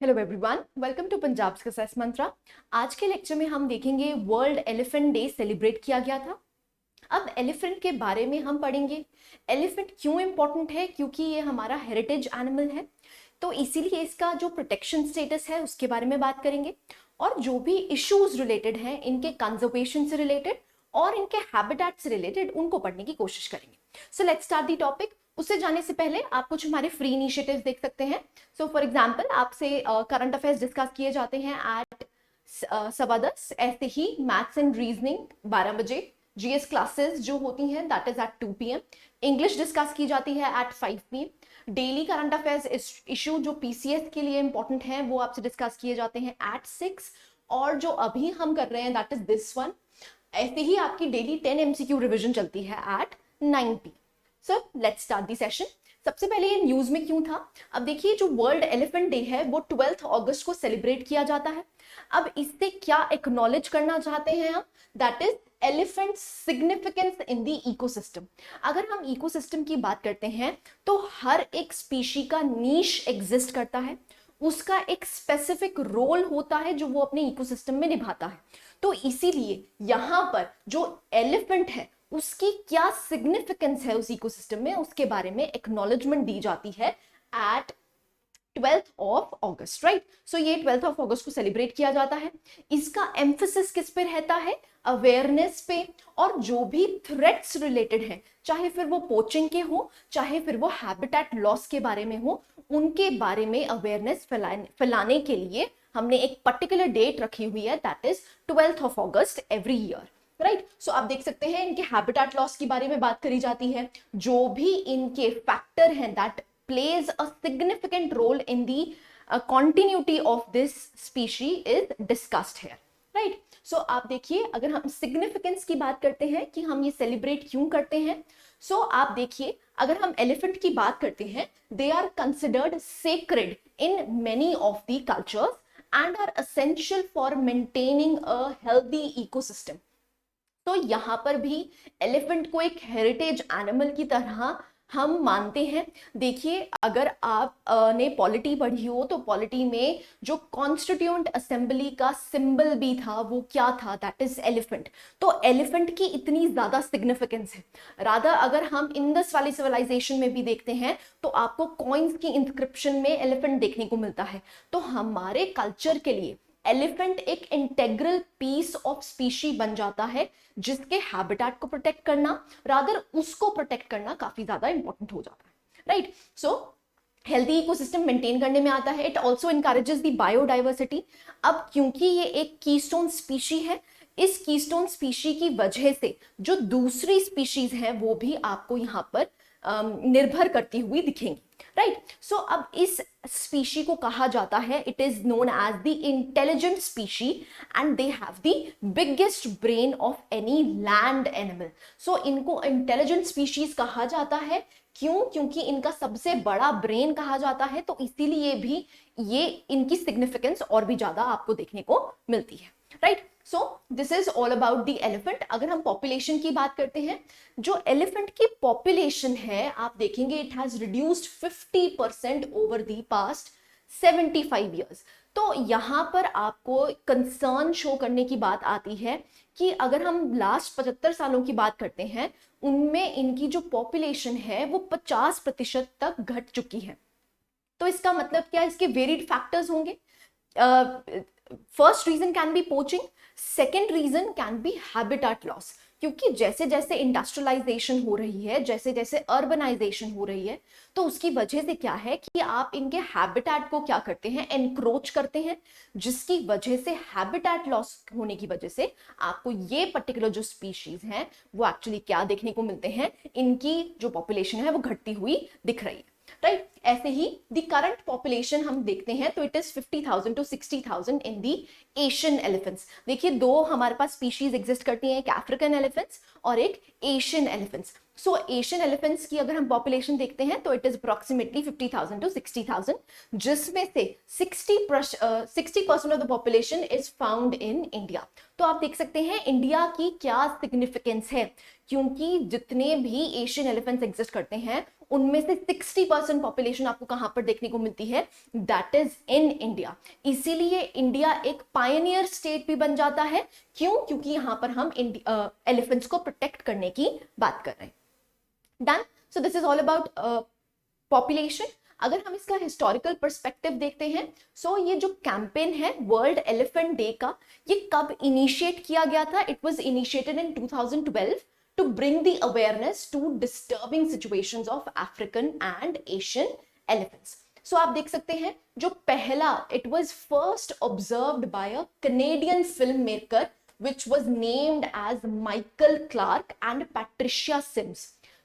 Hello everyone, welcome to Punjab success mantra. आज के lecture में हम देखेंगे वर्ल्ड एलिफेंट डे सेलिब्रेट किया गया था। अब एलिफेंट के बारे में हम पढ़ेंगे। एलिफेंट क्यों इंपॉर्टेंट है? क्योंकि ये हमारा हेरिटेज एनिमल है, तो इसीलिए इसका जो प्रोटेक्शन स्टेटस है उसके बारे में बात करेंगे और जो भी इश्यूज रिलेटेड हैं इनके कंजर्वेशन से रिलेटेड और इनके हैबिटेट से रिलेटेड उनको पढ़ने की कोशिश करेंगे। सो लेट्स स्टार्ट दी टॉपिक। उससे जाने से पहले आप कुछ हमारे फ्री इनिशिएटिव्स देख सकते हैं। सो फॉर एग्जांपल आपसे करंट अफेयर्स डिस्कस किए जाते हैं एट 10:15। ऐसे ही मैथ्स एंड रीजनिंग 12 बजे। जीएस क्लासेस जो होती हैं that is at 2 PM। English discuss की जाती है at 5 PM। Daily current affairs issue जो पीसीएस के लिए इंपॉर्टेंट है वो आपसे डिस्कस किए जाते हैं एट 6। और जो अभी हम कर रहे हैं दैट इज दिस वन। ऐसे ही आपकी डेली 10 MCQ रिविजन चलती है at 9 PM। So let's start the session. सबसे पहले ये न्यूज में क्यों था? अब देखिए, जो वर्ल्ड एलिफेंट डे है वो 12 अगस्त को सेलिब्रेट किया जाता है। अब इससे क्या एक्नॉलेज करना चाहते हैं हम? That is elephant significance in the ecosystem. अगर हम इकोसिस्टम की बात करते हैं तो हर एक स्पीशी का नीश एग्जिस्ट करता है, उसका एक स्पेसिफिक रोल होता है जो वो अपने इकोसिस्टम में निभाता है। तो इसीलिए यहाँ पर जो एलिफेंट है उसकी क्या सिग्निफिकेंस है उस इकोसिस्टम में, उसके बारे में एक्नॉलेजमेंट दी जाती है एट 12 अगस्त, राइट। सो ये 12 अगस्त को सेलिब्रेट किया जाता है। इसका एम्फोसिस किस पे रहता है? अवेयरनेस पे। और जो भी थ्रेट्स रिलेटेड हैं, चाहे फिर वो पोचिंग के हो चाहे फिर वो हैबिटेट लॉस के बारे में हो, उनके बारे में अवेयरनेस फैलाने के लिए हमने एक पर्टिकुलर डेट रखी हुई है that is 12 August every year, right. So आप देख सकते हैं इनके हैबिटेट लॉस के बारे में बात करी जाती है। जो भी इनके फैक्टर हैं that plays a significant role in the continuity of this species is discussed here, right. So आप देखिए, अगर हम सिग्निफिकेंस की बात करते हैं कि हम ये सेलिब्रेट क्यों करते हैं, सो आप देखिए, अगर हम एलिफेंट की बात करते हैं, they are considered sacred in many of the cultures and are essential for maintaining a healthy ecosystem. तो यहां पर भी एलिफेंट को एक हेरिटेज एनिमल की तरह हम मानते हैं। देखिए, अगर आप ने पॉलिटी पढ़ी हो तो पॉलिटी में जो कॉन्स्टिट्यूएंट असेंबली का सिंबल भी था वो क्या था? That is elephant. तो एलिफेंट की इतनी ज्यादा सिग्निफिकेंस है। रादर अगर हम इंडस वाली सिविलाइजेशन में भी देखते हैं तो आपको कॉइन्स की इंस्क्रिप्शन में एलिफेंट देखने को मिलता है। तो हमारे कल्चर के लिए एलिफेंट एक इंटेग्रल पीस ऑफ स्पीशी बन जाता है, जिसके हैबिटेट को प्रोटेक्ट करना, रादर उसको प्रोटेक्ट करना काफी ज्यादा इंपॉर्टेंट हो जाता है, right. So healthy ecosystem maintain करने में आता है। It also encourages the biodiversity. अब क्योंकि ये एक कीस्टोन स्पीशी है, इस कीस्टोन स्पीशी की वजह से जो दूसरी स्पीशीज हैं वो भी आपको यहाँ पर निर्भर करती हुई दिखेंगी, राइट। सो अब इस स्पीशी को कहा जाता है, it is known as the intelligent species and they have the biggest brain of any land animal. So इनको इंटेलिजेंट स्पीशीज कहा जाता है। क्यों? क्योंकि इनका सबसे बड़ा ब्रेन कहा जाता है, तो इसीलिए भी ये इनकी सिग्निफिकेंस और भी ज्यादा आपको देखने को मिलती है, right. So this is all about the elephant. अगर हम पॉपुलेशन की बात करते हैं, जो एलिफेंट की पॉपुलेशन है आप देखेंगे it has reduced 50% over the past 75 years. तो यहां पर आपको कंसर्न शो करने की बात आती है कि अगर हम लास्ट 75 सालों की बात करते हैं, उनमें इनकी जो पॉपुलेशन है वो 50% तक घट चुकी है। तो इसका मतलब क्या? इसके वेरिड फैक्टर्स होंगे। First reason can be poaching, second reason can be habitat loss. क्योंकि जैसे जैसे इंडस्ट्रियलाइजेशन हो रही है, जैसे जैसे अर्बनाइजेशन हो रही है, तो उसकी वजह से क्या है कि आप इनके हैबिटेट को क्या करते हैं? एनक्रोच करते हैं, जिसकी वजह से हैबिटेट लॉस होने की वजह से आपको ये पर्टिकुलर जो स्पीशीज हैं वो एक्चुअली क्या देखने को मिलते हैं? इनकी जो पॉपुलेशन है वो घटती हुई दिख रही है, राइट। ऐसे ही द करंट पॉपुलेशन हम देखते हैं तो it is 50,000 to 60,000 in the Asian elephants. देखिए, दो हमारे पास स्पीशीज एग्जिस्ट करती हैं, एक अफ्रीकन एलिफेंट्स और एक एशियन एलिफेंट्स। सो एशियन एलिफेंट्स की अगर हम पॉपुलेशन देखते हैं तो इट इज अप्रोक्सीमेटली 50,000 टू 60,000, जिसमें से 60% of the population is found in India. तो आप देख सकते हैं इंडिया की क्या सिग्निफिकेंस है, क्योंकि जितने भी एशियन एलिफेंट्स एग्जिस्ट करते हैं उनमें से 60% पॉपुलेशन आपको कहां पर देखने को मिलती है, दैट इज इन इंडिया। इसीलिए इंडिया एक पायनियर स्टेट भी बन जाता है। क्यों? क्योंकि यहां पर हम एलिफेंट्स को प्रोटेक्ट करने की बात कर रहे हैं। Done. So this is all about population. अगर हम इसका हिस्टोरिकल पर्सपेक्टिव देखते हैं, सो ये जो कैंपेन है वर्ल्ड एलिफेंट डे का, ये कब इनिशिएट किया गया था? It was initiated in 2012 to bring the awareness to disturbing situations of African and Asian elephants. So आप देख सकते हैं जो पहला, it was first observed by a Canadian filmmaker which was named as Michael Clark and Patricia Sims.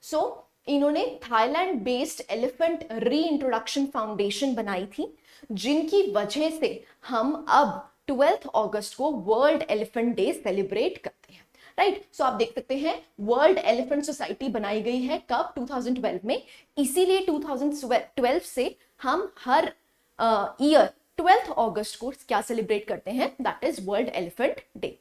So इन्होंने Thailand based elephant reintroduction foundation बनाई थी, जिनकी वजह से हम अब 12 अगस्त को वर्ल्ड एलिफेंट डे सेलिब्रेट करते हैं। राइट। सो आप देख सकते हैं वर्ल्ड एलिफेंट सोसाइटी बनाई गई है कब? 2012 में। इसीलिए 2012 से हम हर ईयर 12 अगस्त को क्या सेलिब्रेट करते हैं? That is world elephant day.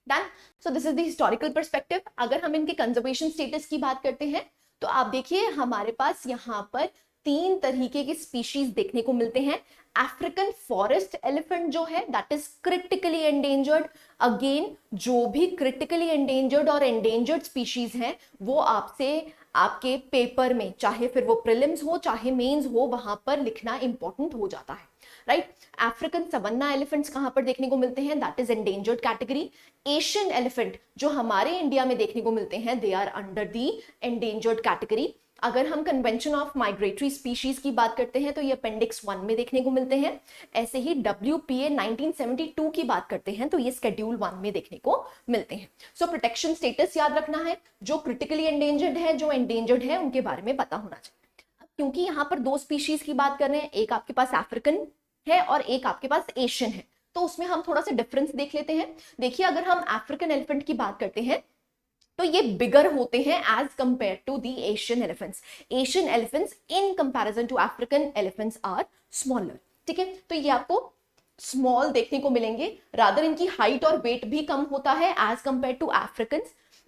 Done. So this is the historical perspective. अगर हम इनके कंजर्वेशन स्टेटस की बात करते हैं तो आप देखिए हमारे पास यहाँ पर 3 तरीके के स्पीशीज देखने को मिलते हैं। अफ्रीकन फॉरेस्ट एलिफेंट जो है that is critically endangered. Again जो भी क्रिटिकली एंडेंजर्ड और एंडेंजर्ड स्पीशीज हैं वो आपसे आपके पेपर में, चाहे फिर वो प्रीलिम्स हो चाहे मेंस हो, वहां पर लिखना इंपॉर्टेंट हो जाता है। राइट। अफ्रीकन सवन्ना एलिफेंट्स कहां पर देखने को मिलते हैं? That is endangered category. Asian elephant जो हमारे इंडिया में देखने को मिलते हैं they are under the endangered category. अगर हम कन्वेंशन ऑफ माइग्रेटरी स्पीशीज की बात करते हैं तो ये अपेंडिक्स 1 में देखने को मिलते हैं। ऐसे ही WPA 1972 की बात करते हैं तो ये शेड्यूल 1 में देखने को मिलते हैं। सो प्रोटेक्शन स्टेटस याद रखना है, जो क्रिटिकली एंडेंजर्ड है, जो एंडेंजर्ड है, उनके बारे में पता होना चाहिए। अब क्योंकि यहाँ पर 2 स्पीशीज की बात कर रहे हैं, एक आपके पास अफ्रीकन है और एक आपके पास एशियन है, तो उसमें हम थोड़ा सा डिफरेंस देख लेते हैं। देखिए अगर हम अफ्रीकन एलिफेंट की बात करते हैं तो ये बिगर होते हैं as compare to the Asian elephants. Asian elephants in comparison to African elephants are smaller. ठीक है, तो ये आपको स्मॉल देखने को मिलेंगे, रादर इनकी हाइट और वेट भी कम होता है एज कंपेयर टू अफ्रीकन।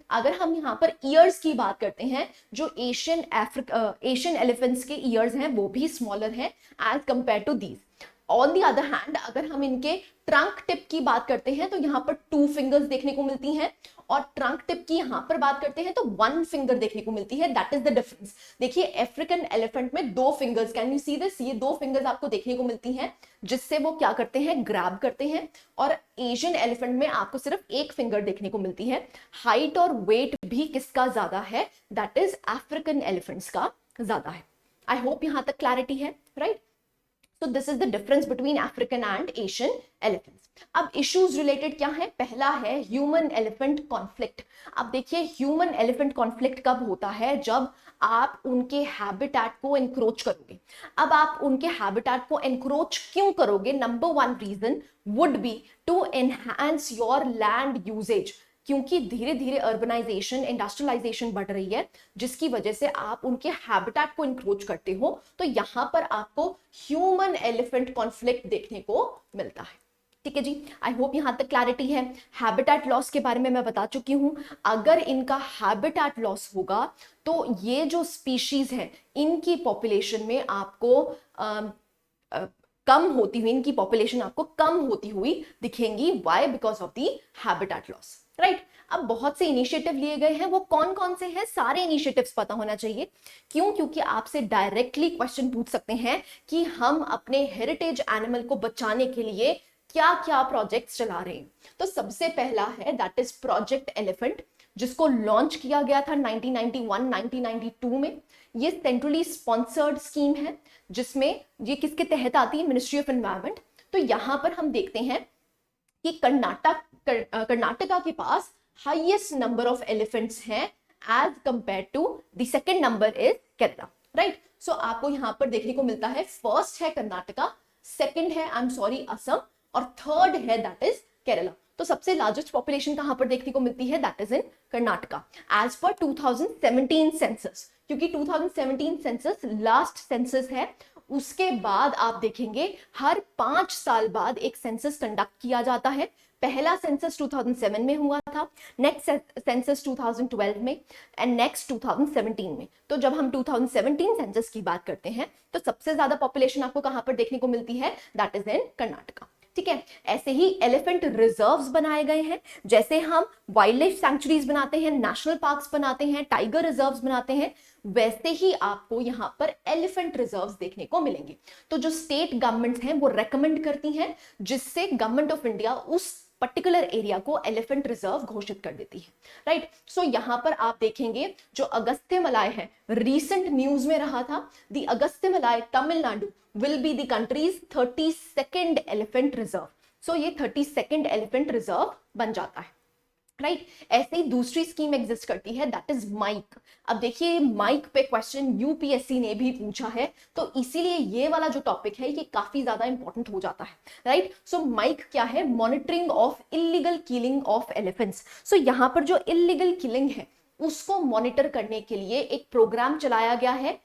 अगर हम यहाँ पर ईयर्स की बात करते हैं, जो एशियन एलिफेंट्स के ईयर्स हैं वो भी स्मॉलर हैं as compare to these. On the other hand अगर हम इनके ट्रंक टिप की बात करते हैं तो यहाँ पर 2 फिंगर्स देखने को मिलती हैं, और ट्रंक टिप की यहाँ पर बात करते हैं तो 1 फिंगर देखने को मिलती है। That is the difference. देखिए अफ्रीकन एलिफेंट में 2 fingers, can you see this, ये 2 फिंगर्स आपको देखने को मिलती हैं जिससे वो क्या करते हैं, ग्रैब करते हैं, और एशियन एलिफेंट में आपको सिर्फ 1 फिंगर देखने को मिलती है। हाइट और वेट भी किसका ज्यादा है? दैट इज अफ्रीकन एलिफेंट्स का ज्यादा है। आई होप यहां तक क्लैरिटी है, right? So this is the difference between African and Asian elephants. अब issues related क्या है? पहला है human elephant conflict. अब देखिए human elephant conflict कब होता है? जब आप उनके habitat को encroach करोगे। अब आप उनके habitat को encroach क्यों करोगे? Number 1 reason would be to enhance your land usage. क्योंकि धीरे धीरे अर्बनाइजेशन, इंडस्ट्रियलाइजेशन बढ़ रही है, जिसकी वजह से आप उनके हैबिटेट को इंक्रोच करते हो, तो यहां पर आपको ह्यूमन एलिफेंट कॉन्फ्लिक्ट देखने को मिलता है। ठीक है जी, आई होप यहां तक क्लैरिटी है। हैबिटेट लॉस के बारे में मैं बता चुकी हूं। अगर इनका हैबिटेट लॉस होगा तो ये जो स्पीशीज है इनकी पॉपुलेशन में आपको कम होती हुई, इनकी पॉपुलेशन आपको कम होती हुई दिखेंगी। Why? Because of the habitat loss, right? अब बहुत से इनिशिएटिव लिए गए हैं, वो कौन कौन से हैं? सारे इनिशिएटिव्स पता होना चाहिए। क्यों? क्योंकि आपसे डायरेक्टली क्वेश्चन पूछ सकते हैं कि हम अपने हेरिटेज एनिमल को बचाने के लिए क्या क्या प्रोजेक्ट्स चला रहे हैं। तो सबसे पहला है दैट इज प्रोजेक्ट एलिफेंट, जिसको लॉन्च किया गया था 1991-1992 में। ये सेंट्रली स्पॉन्सर्ड स्कीम है, जिसमें ये किसके तहत आती है? Ministry of environment. तो यहां पर हम देखते हैं कि कर्नाटका के पास हाईएस्ट नंबर ऑफ एलिफेंट्स हैं as compare to the second number is Kerala, right? So आपको यहां पर देखने को मिलता है फर्स्ट है कर्नाटका, सेकंड है असम, और थर्ड है दैट इज केरला। तो सबसे लार्जेस्ट पॉपुलेशन कहां पर देखने को मिलती है, that is in Karnataka as per 2017 census, क्योंकि 2017 सेंसस लास्ट सेंसस है। उसके बाद आप देखेंगे हर 5 साल बाद एक सेंसस कंडक्ट किया जाता है। पहला सेंसस 2007 में हुआ था, नेक्स्ट सेंसस 2012 में एंड नेक्स्ट 2017 में। तो जब हम 2017 सेंसस की बात करते हैं तो सबसे ज्यादा पॉपुलेशन आपको कहां पर देखने को मिलती है, दैट इज इन कर्नाटका। ठीक है, ऐसे ही एलिफेंट रिजर्व्स बनाए गए हैं। जैसे हम वाइल्ड लाइफ सैंक्चुरीज बनाते हैं, नेशनल पार्क्स बनाते हैं, टाइगर रिजर्व्स बनाते हैं, वैसे ही आपको यहां पर एलिफेंट रिजर्व्स देखने को मिलेंगे। तो जो स्टेट गवर्नमेंट्स हैं वो रेकमेंड करती हैं, जिससे गवर्नमेंट ऑफ इंडिया उस पर्टिकुलर एरिया को एलिफेंट रिजर्व घोषित कर देती है, राइट। सो यहां पर आप देखेंगे जो अगस्त्यमलाई है, रीसेंट न्यूज में रहा था, the Agasthyamalai Tamil Nadu will be the country's 32nd elephant reserve. So ये 32nd elephant reserve बन जाता है, राइट। ऐसे ही दूसरी स्कीम एग्जिस्ट करती है, दैट इज माइक। अब देखिए माइक पे क्वेश्चन यूपीएससी ने भी पूछा है, तो इसीलिए ये वाला जो टॉपिक है ये काफी ज्यादा इंपॉर्टेंट हो जाता है, राइट। सो माइक क्या है, monitoring of illegal killing of elephants. So यहाँ पर जो इलीगल किलिंग है उसको मॉनिटर करने के लिए एक प्रोग्राम चलाया गया है।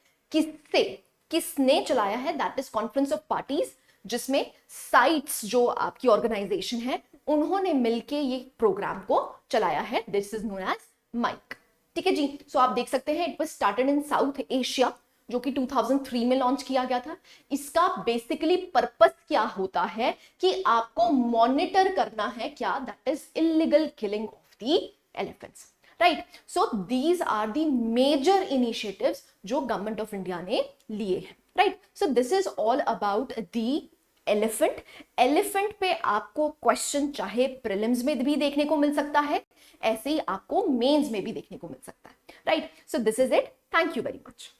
किसने चलाया है, that is conference of parties, जिसमें साइट्स जो आपकी ऑर्गेनाइजेशन है उन्होंने मिलके ये प्रोग्राम को चलाया है। This is known as MIKE. ठीक है जी। सो आप देख सकते हैं it was started in South Asia, जो कि 2003 में लॉन्च किया गया था। इसका बेसिकली पर्पस क्या होता है कि आपको मॉनिटर करना है क्या, that is illegal killing of the elephants, right. So these are the major initiatives जो गवर्नमेंट ऑफ इंडिया ने लिए हैं, right. So this is all about the elephant पे आपको क्वेश्चन चाहे प्रीलिम्स में भी देखने को मिल सकता है, ऐसे ही आपको मेंस में भी देखने को मिल सकता है, right. So this is it, thank you very much.